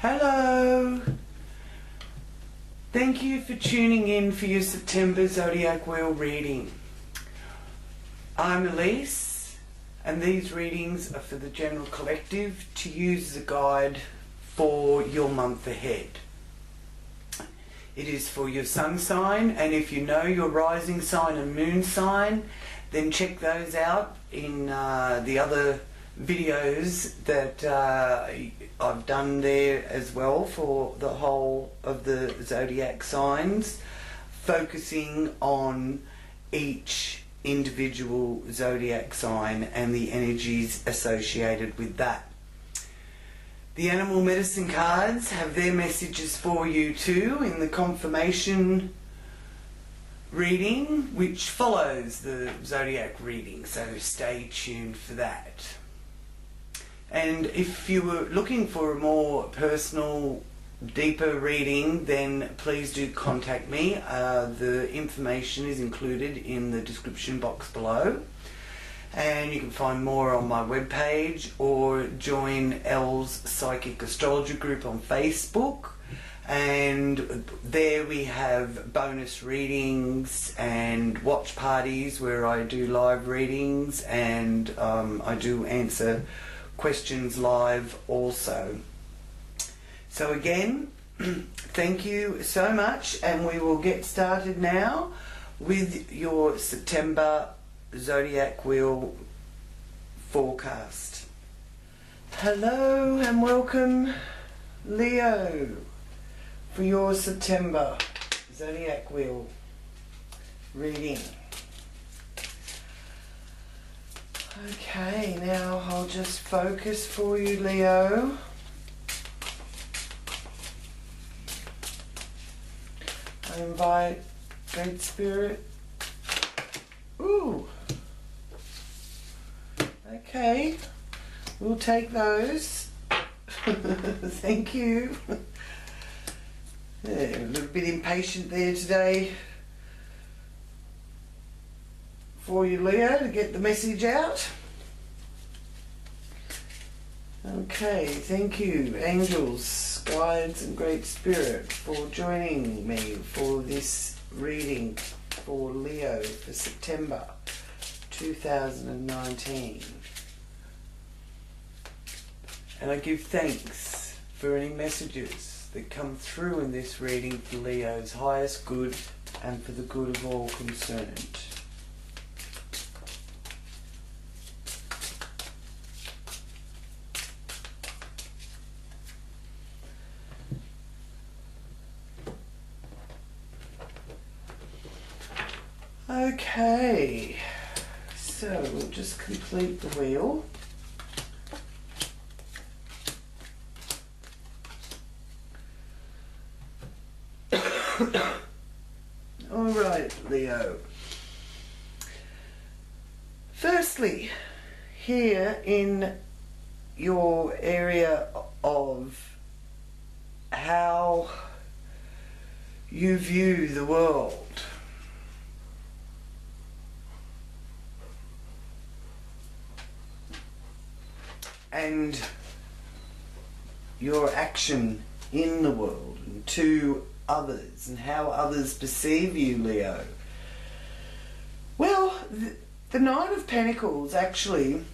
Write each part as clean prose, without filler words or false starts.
Hello! Thank you for tuning in for your September Zodiac Wheel reading. I'm Elise, and these readings are for the general collective to use as a guide for your month ahead. It is for your sun sign, and if you know your rising sign and moon sign, then check those out in the other videos that I've done there as well for the whole of the zodiac signs, focusing on each individual zodiac sign and the energies associated with that. The animal medicine cards have their messages for you too in the confirmation reading, which follows the zodiac reading, so stay tuned for that. And if you were looking for a more personal, deeper reading, then please do contact me. The information is included in the description box below. And you can find more on my webpage or join Elle's Psychic Astrology group on Facebook. And there we have bonus readings and watch parties where I do live readings, and I do answer questions live also. So again, thank you so much, and we will get started now with your September Zodiac Wheel forecast. Hello and welcome, Leo, for your September Zodiac Wheel reading. Okay, now I'll just focus for you, Leo. I invite Great Spirit. Ooh. Okay, we'll take those. Thank you. Yeah, a little bit impatient there today for you, Leo, to get the message out. Okay, thank you, angels, guides and Great Spirit, for joining me for this reading for Leo for September 2019. And I give thanks for any messages that come through in this reading for Leo's highest good and for the good of all concerned. Okay, so we'll just complete the wheel. All right, Leo. Firstly, here in your area of how you view the world, and your action in the world and to others and how others perceive you, Leo. Well, the Nine of Pentacles actually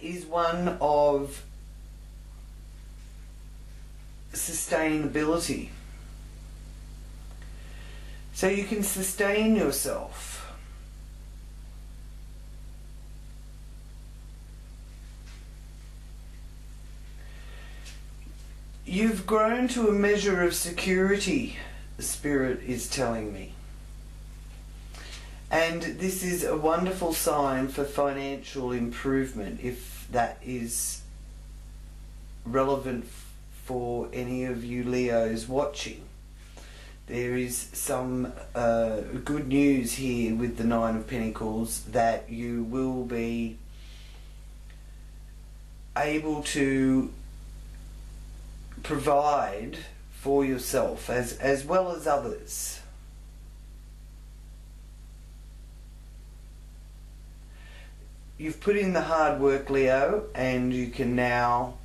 is one of sustainability. So you can sustain yourself. You've grown to a measure of security, the Spirit is telling me. And this is a wonderful sign for financial improvement, if that is relevant for any of you Leos watching. There is some good news here with the Nine of Pentacles, that you will be able to provide for yourself as well as others. You've put in the hard work, Leo, and you can now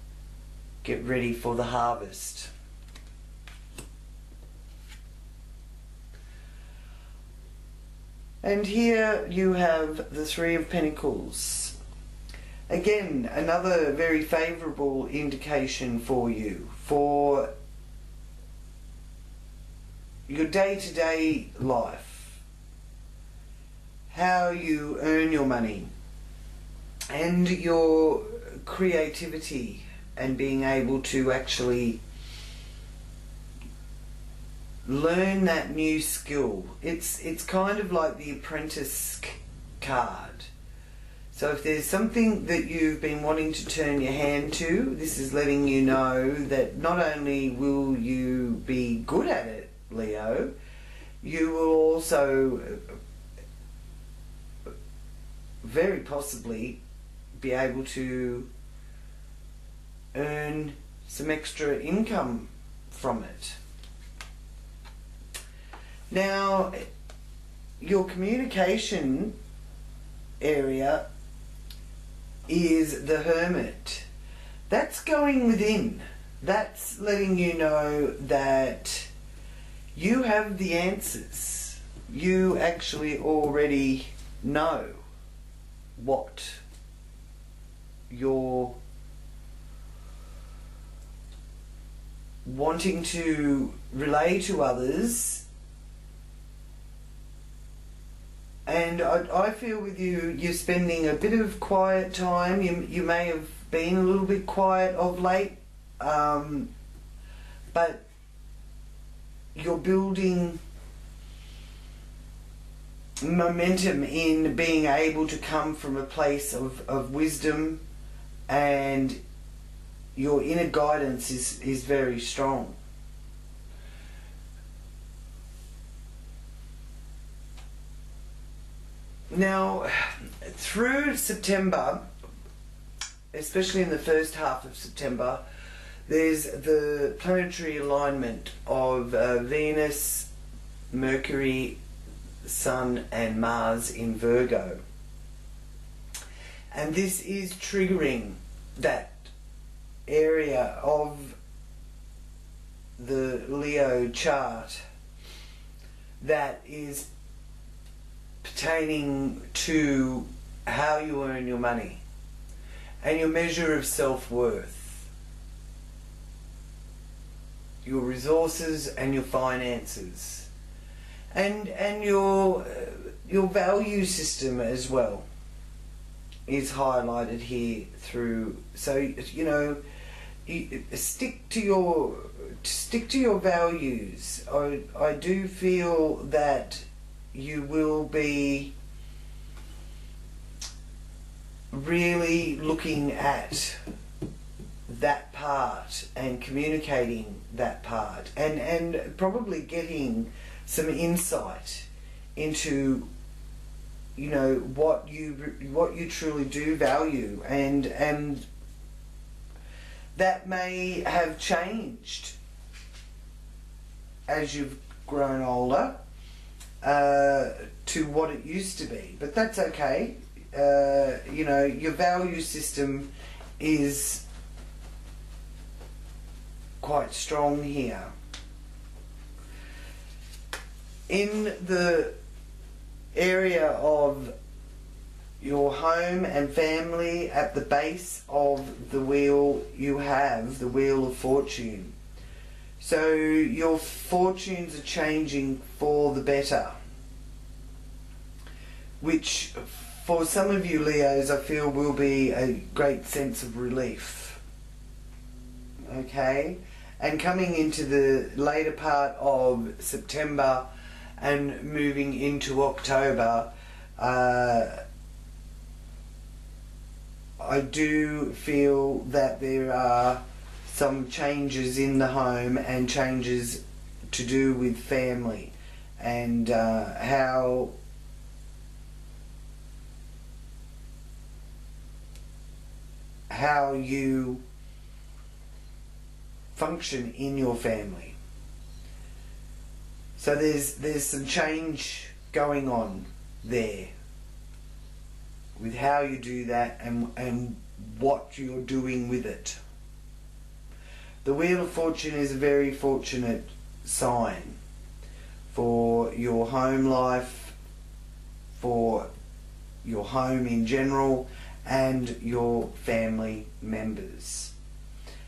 get ready for the harvest. And here you have the Three of Pentacles. Again, another very favourable indication for you, for your day-to-day life, how you earn your money, and your creativity, and being able to actually learn that new skill. It's kind of like the apprentice card. So if there's something that you've been wanting to turn your hand to, this is letting you know that not only will you be good at it, Leo, you will also very possibly be able to earn some extra income from it. Now, your communication area is the Hermit. That's going within. That's letting you know that you have the answers. You actually already know what you're wanting to relay to others. And I feel with you, you're spending a bit of quiet time. You may have been a little bit quiet of late, but you're building momentum in being able to come from a place of wisdom, and your inner guidance is very strong. Now, through September, especially in the first half of September, there's the planetary alignment of Venus, Mercury, Sun and Mars in Virgo. And this is triggering that area of the Leo chart that is pertaining to how you earn your money and your measure of self-worth, your resources and your finances, and your value system as well is highlighted here through. So you know, stick to your values. I do feel that you will be really looking at that part and communicating that part, and probably getting some insight into, you know, what you truly do value, and that may have changed as you've grown older to what it used to be, but that's okay. You know, your value system is quite strong here. In the area of your home and family, at the base of the wheel, you have the Wheel of Fortune. So your fortunes are changing for the better, which for some of you Leos I feel will be a great sense of relief. Okay? And coming into the later part of September and moving into October, I do feel that there are some changes in the home and changes to do with family, and how you function in your family. So there's some change going on there with how you do that and what you're doing with it. The Wheel of Fortune is a very fortunate sign for your home life, for your home in general, and your family members.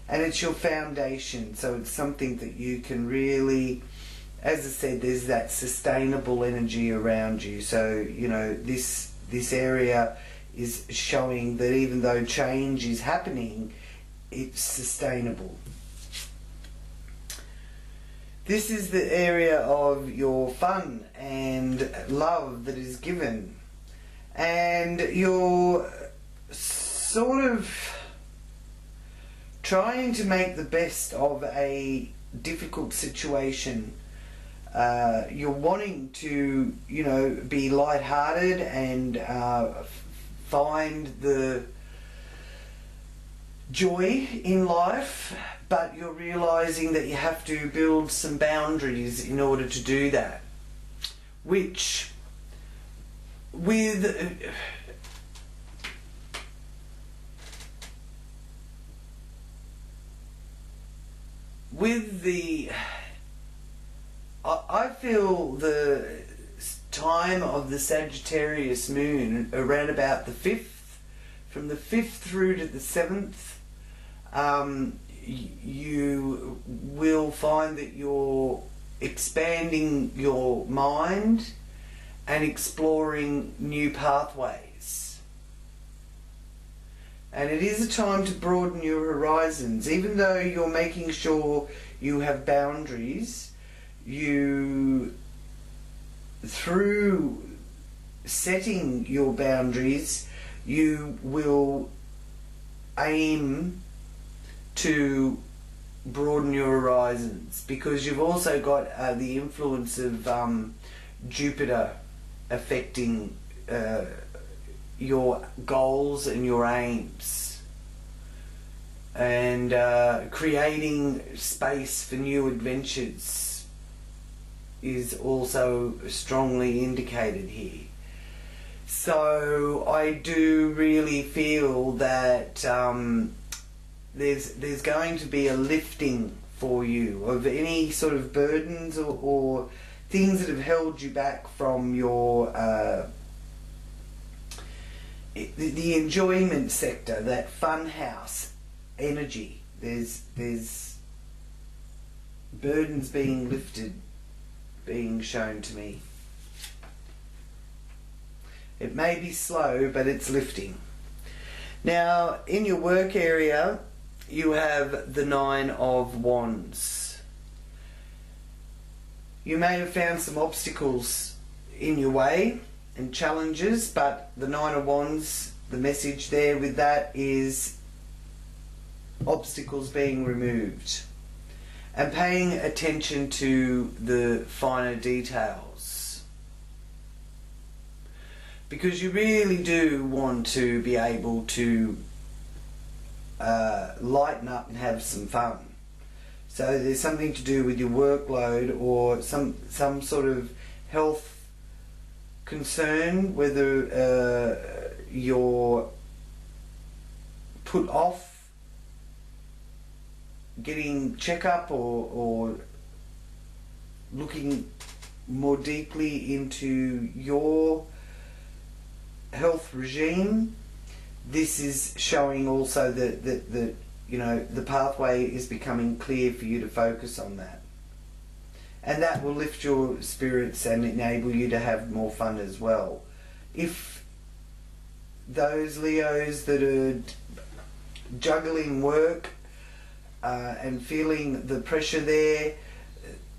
And it's your foundation, so it's something that you can really, as I said, there's that sustainable energy around you. So, you know, this area is showing that even though change is happening, it's sustainable. This is the area of your fun and love that is given. And you're sort of trying to make the best of a difficult situation. You're wanting to, you know, be lighthearted and find the joy in life, but you're realizing that you have to build some boundaries in order to do that, which with the I feel the time of the Sagittarius moon around about the 5th, from the 5th through to the 7th, you will find that you're expanding your mind and exploring new pathways. And it is a time to broaden your horizons. Even though you're making sure you have boundaries, you, through setting your boundaries, you will aim to broaden your horizons, because you've also got the influence of Jupiter affecting your goals and your aims, and creating space for new adventures is also strongly indicated here. So I do really feel that there's going to be a lifting for you of any sort of burdens or things that have held you back from your the enjoyment sector, that fun house energy. There's burdens being lifted, being shown to me. It may be slow, but it's lifting. Now, in your work area, you have the 9 of Wands. You may have found some obstacles in your way and challenges, but the 9 of Wands, the message there with that is obstacles being removed and paying attention to the finer details, because you really do want to be able to lighten up and have some fun. So there's something to do with your workload or some sort of health concern, whether you're put off getting checkup or looking more deeply into your health regime. This is showing also that you know, the pathway is becoming clear for you to focus on that, and that will lift your spirits and enable you to have more fun as well. If those Leos that are juggling work and feeling the pressure there,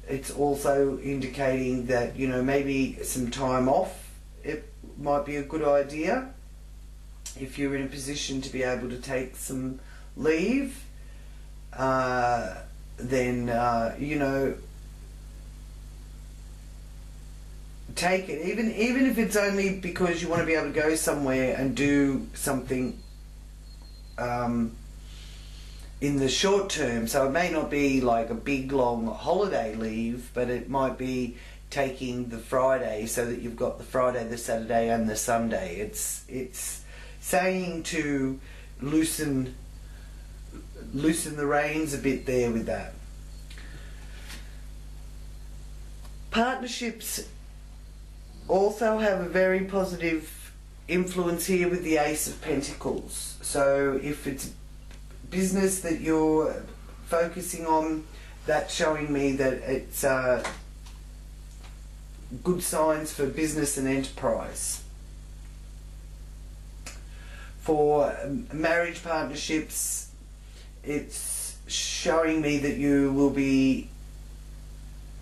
it's also indicating that, you know, maybe some time off, it might be a good idea. If you're in a position to be able to take some leave, then you know, take it, even if it's only because you want to be able to go somewhere and do something in the short term. So it may not be like a big long holiday leave, but it might be taking the Friday so that you've got the Friday, the Saturday and the Sunday. It's saying to loosen loosen the reins a bit there with that. Partnerships also have a very positive influence here with the Ace of Pentacles. So if it's business that you're focusing on, that's showing me that it's good signs for business and enterprise. For marriage partnerships, it's showing me that you will be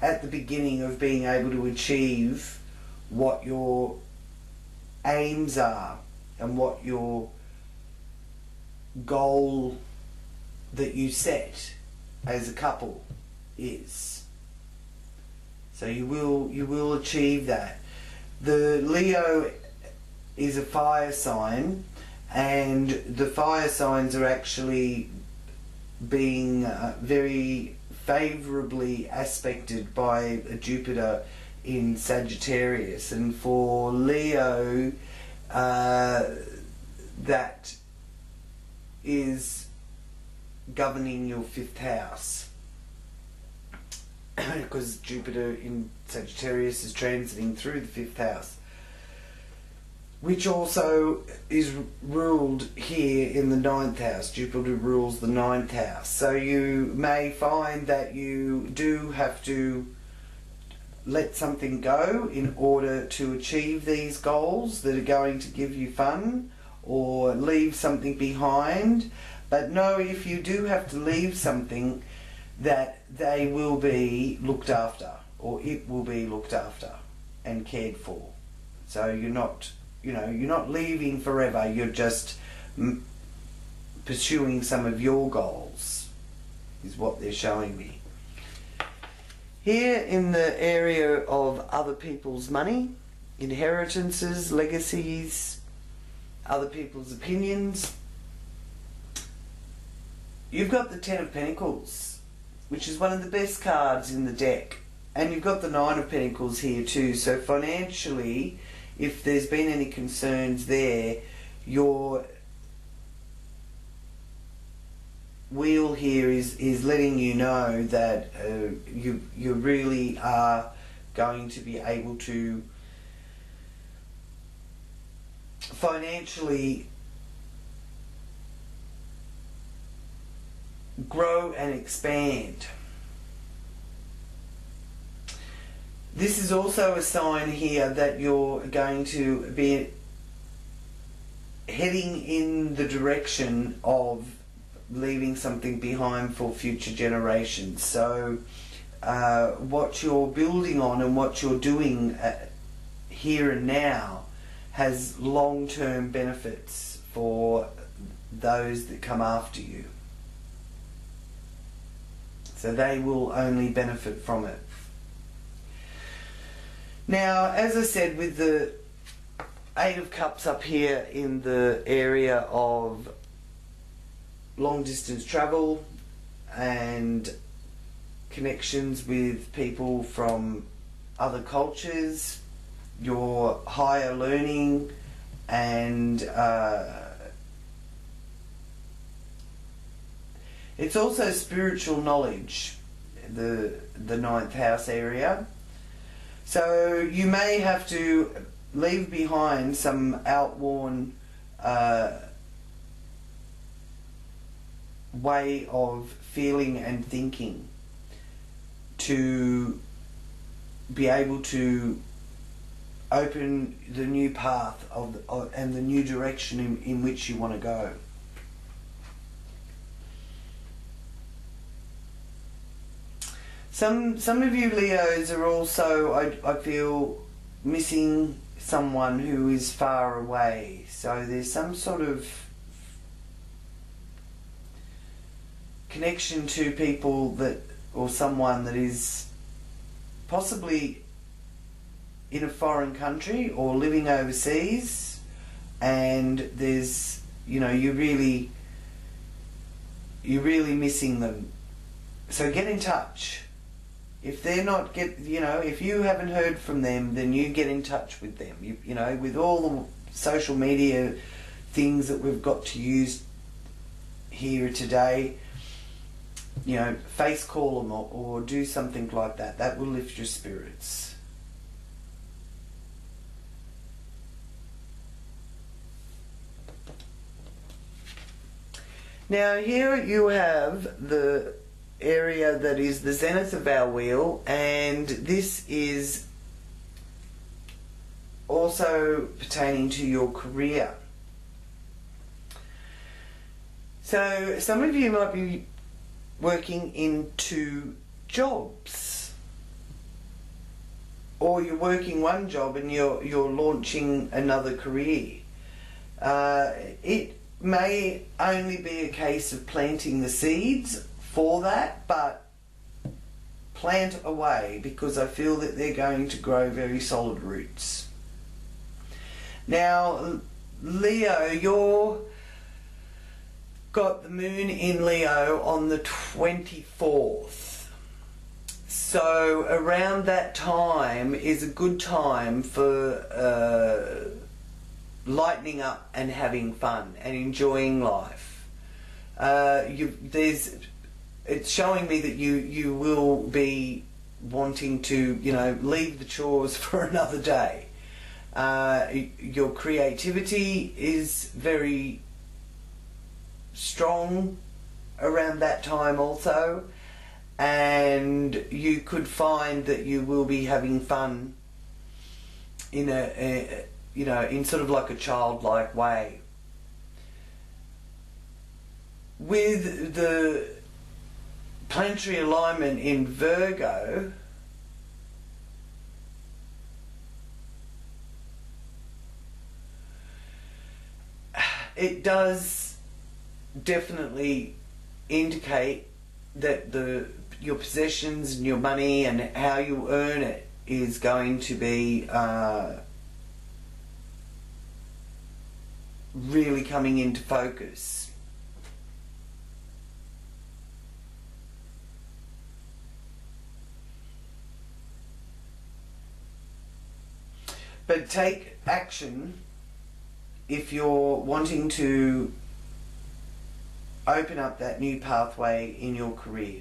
at the beginning of being able to achieve what your aims are and what your goal that you set as a couple is. So you will achieve that. The Leo is a fire sign, and the fire signs are actually being very favourably aspected by Jupiter in Sagittarius, and for Leo that is governing your 5th house, because Jupiter in Sagittarius is transiting through the 5th house, which also is ruled here in the 9th house. Jupiter rules the 9th house. So you may find that you do have to let something go in order to achieve these goals that are going to give you fun, or leave something behind. But know, if you do have to leave something, that they will be looked after, or it will be looked after and cared for. So you're not, you're not leaving forever, you're just pursuing some of your goals, is what they're showing me. Here in the area of other people's money, inheritances, legacies, other people's opinions, you've got the Ten of Pentacles, which is one of the best cards in the deck. And you've got the Nine of Pentacles here too. So financially, if there's been any concerns there, your wheel here is letting you know that you really are going to be able to financially grow and expand. This is also a sign here that you're going to be heading in the direction of leaving something behind for future generations. So what you're building on and what you're doing here and now has long-term benefits for those that come after you. So they will only benefit from it. Now, as I said, with the Eight of Cups up here in the area of long distance travel and connections with people from other cultures, your higher learning, and it's also spiritual knowledge, the 9th house area. So you may have to leave behind some outworn way of feeling and thinking to be able to open the new path and the new direction in which you want to go. Some of you Leos are also, I feel, missing someone who is far away. So there's some sort of connection to people that, or someone that is possibly in a foreign country or living overseas, and there's, you're really missing them. So get in touch. If they're not if you haven't heard from them, then you get in touch with them. With all the social media things that we've got to use here today, you know, face call them or do something like that. That will lift your spirits. Now here you have the area that is the zenith of our wheel, and this is also pertaining to your career. So some of you might be working in 2 jobs, or you're working one job and you're launching another career. It may only be a case of planting the seeds for that, but plant away, because I feel that they're going to grow very solid roots. Now, Leo, you're got the moon in Leo on the 24th. So around that time is a good time for lightening up and having fun and enjoying life. It's showing me that you will be wanting to, you know, leave the chores for another day. Your creativity is very strong around that time also, and you could find that you will be having fun in a you know, in sort of like a childlike way. With the planetary alignment in Virgo, it does definitely indicate that your possessions and your money and how you earn it is going to be really coming into focus. But take action if you're wanting to open up that new pathway in your career.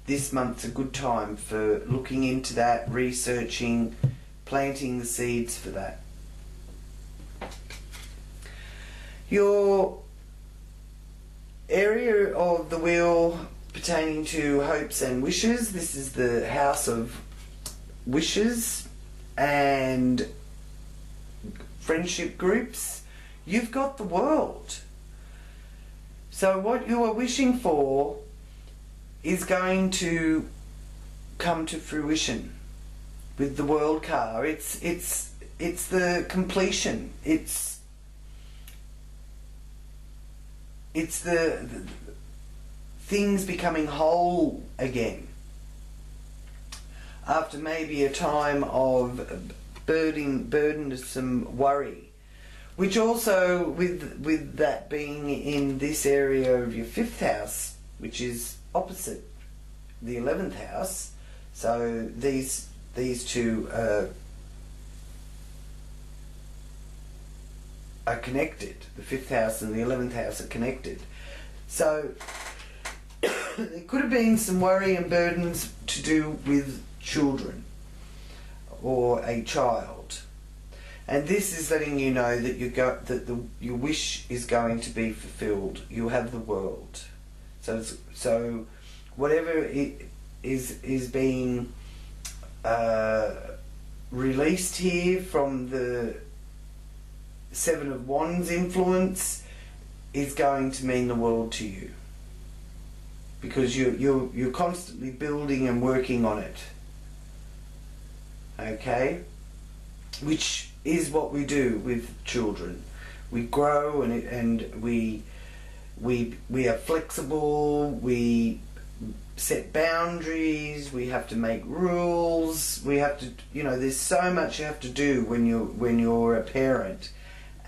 This month's a good time for looking into that, researching, planting the seeds for that. Your area of the wheel pertaining to hopes and wishes, this is the house of wishes and friendship groups. You've got the world. So what you are wishing for is going to come to fruition with the world card. It's the completion. It's the things becoming whole again after maybe a time of burdensome worry, which also with that being in this area of your 5th house, which is opposite the 11th house, so these two are connected. The 5th house and the 11th house are connected. So there could have been some worry and burdens to do with children or a child, and this is letting you know that your wish is going to be fulfilled. You have the world. So whatever it is being released here from the 7 of Wands influence is going to mean the world to you, because you're constantly building and working on it. Okay, which is what we do with children. We grow and we are flexible. We set boundaries. We have to make rules. We have to, you know, there's so much you have to do when you're a parent.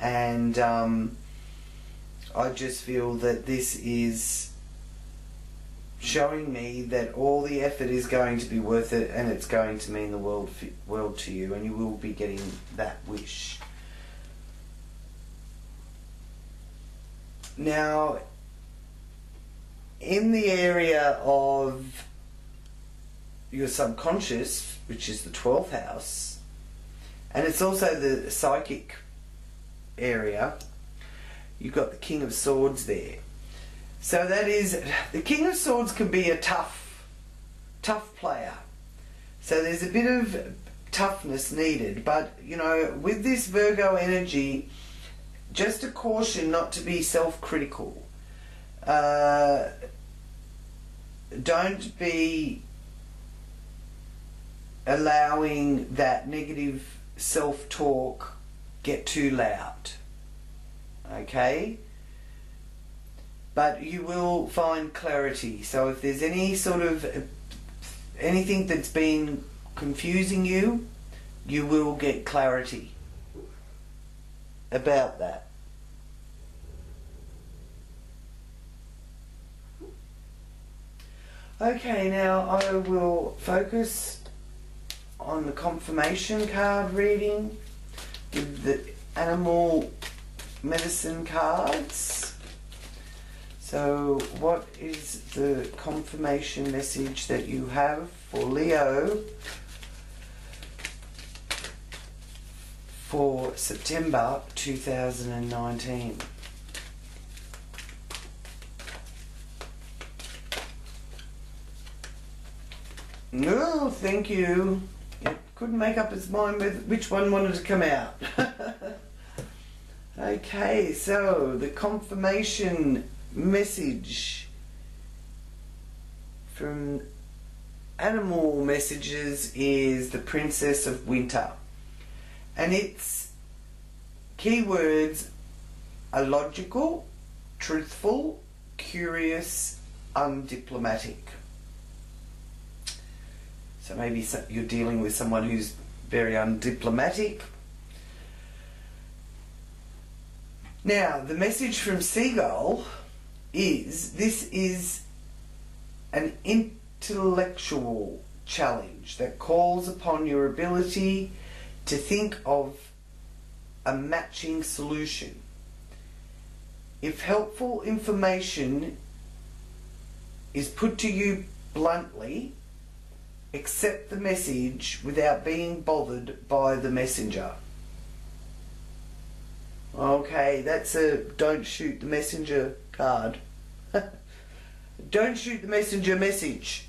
And I just feel that this is showing me that all the effort is going to be worth it, and it's going to mean the world to you, and you will be getting that wish. Now, in the area of your subconscious, which is the 12th house, and it's also the psychic area. You've got the King of Swords there. So that is, the King of Swords can be a tough player. So there's a bit of toughness needed, but you know, with this Virgo energy, just a caution not to be self-critical. Don't be allowing that negative self-talk get too loud. Okay? But you will find clarity. So if there's any sort of anything that's been confusing you, you will get clarity about that. Okay, now I will focus on the confirmation card reading with the animal medicine cards. So what is the confirmation message that you have for Leo for September 2019? No, thank you. It couldn't make up its mind with which one wanted to come out. Okay, so the confirmation message from Animal Messages is the Princess of Winter, and its keywords are logical, truthful, curious, undiplomatic. So maybe you're dealing with someone who's very undiplomatic. Now, the message from Seagull is, this is an intellectual challenge that calls upon your ability to think of a matching solution. If helpful information is put to you bluntly, accept the message without being bothered by the messenger. Okay, that's a don't shoot the messenger card. Don't shoot the messenger message.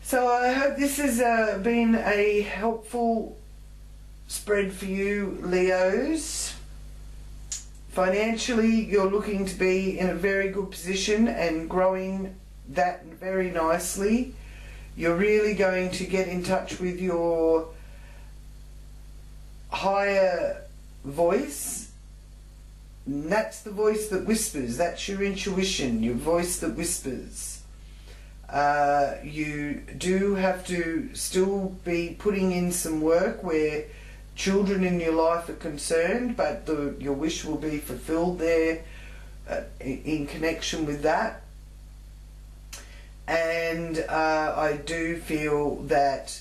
So I hope this has been a helpful spread for you, Leos. Financially, you're looking to be in a very good position and growing that very nicely. You're really going to get in touch with your higher voice. And that's the voice that whispers. That's your intuition, your voice that whispers. You do have to still be putting in some work where children in your life are concerned, but your wish will be fulfilled there in connection with that. And I do feel that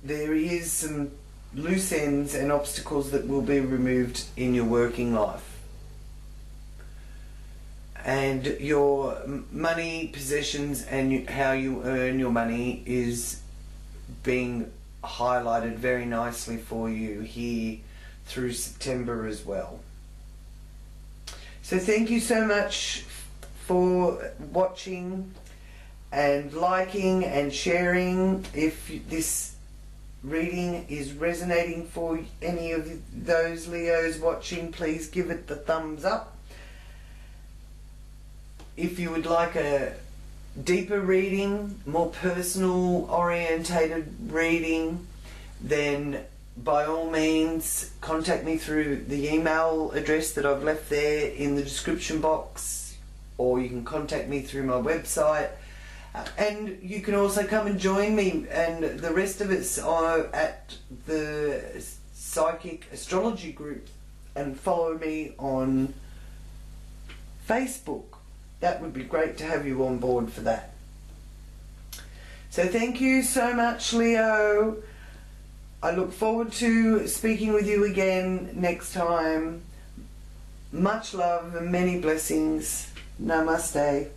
there is some loose ends and obstacles that will be removed in your working life. And your money, possessions, and how you earn your money is being highlighted very nicely for you here through September as well. So thank you so much for watching and liking and sharing. If this reading is resonating for any of those Leos watching, please give it the thumbs up. If you would like a deeper reading, more personal orientated reading, then by all means contact me through the email address that I've left there in the description box, or you can contact me through my website, and you can also come and join me and the rest of us at the Psychic Astrology group and follow me on Facebook. That would be great to have you on board for that. So thank you so much, Leo. I look forward to speaking with you again next time. Much love and many blessings. Namaste.